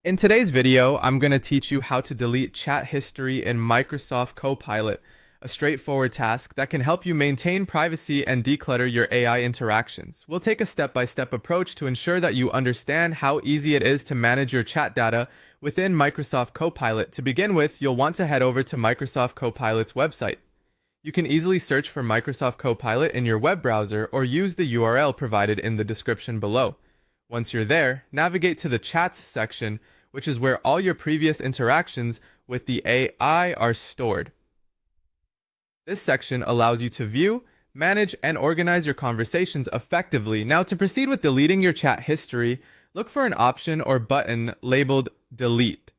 In today's video, I'm going to teach you how to delete chat history in Microsoft Copilot, a straightforward task that can help you maintain privacy and declutter your AI interactions. We'll take a step-by-step approach to ensure that you understand how easy it is to manage your chat data within Microsoft Copilot. To begin with, you'll want to head over to Microsoft Copilot's website. You can easily search for Microsoft Copilot in your web browser or use the URL provided in the description below. Once you're there, navigate to the Chats section, which is where all your previous interactions with the AI are stored. This section allows you to view, manage, and organize your conversations effectively. Now, to proceed with deleting your chat history, look for an option or button labeled Delete.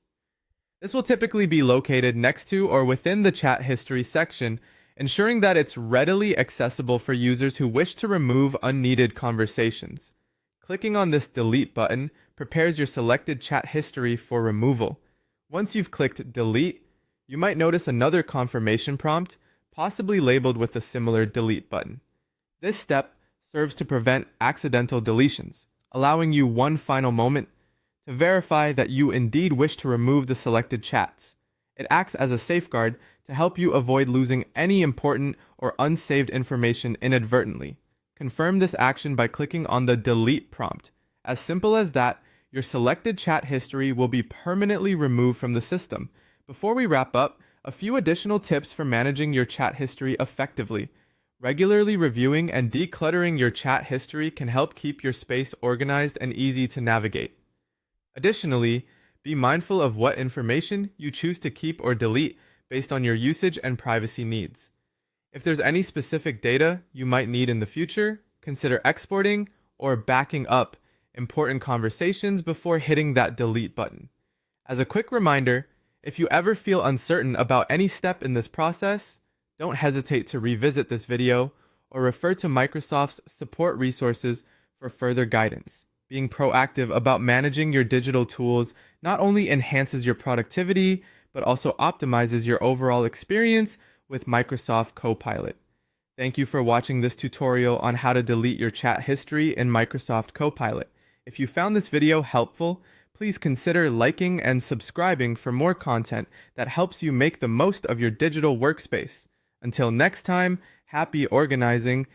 This will typically be located next to or within the chat history section, ensuring that it's readily accessible for users who wish to remove unneeded conversations. Clicking on this delete button prepares your selected chat history for removal. Once you've clicked delete, you might notice another confirmation prompt, possibly labeled with a similar delete button. This step serves to prevent accidental deletions, allowing you one final moment to verify that you indeed wish to remove the selected chats. It acts as a safeguard to help you avoid losing any important or unsaved information inadvertently. Confirm this action by clicking on the delete prompt. As simple as that, your selected chat history will be permanently removed from the system. Before we wrap up, a few additional tips for managing your chat history effectively. Regularly reviewing and decluttering your chat history can help keep your space organized and easy to navigate. Additionally, be mindful of what information you choose to keep or delete based on your usage and privacy needs. If there's any specific data you might need in the future, consider exporting or backing up important conversations before hitting that delete button. As a quick reminder, if you ever feel uncertain about any step in this process, don't hesitate to revisit this video or refer to Microsoft's support resources for further guidance. Being proactive about managing your digital tools not only enhances your productivity, but also optimizes your overall experience with Microsoft Copilot. Thank you for watching this tutorial on how to delete your chat history in Microsoft Copilot. If you found this video helpful, please consider liking and subscribing for more content that helps you make the most of your digital workspace. Until next time, happy organizing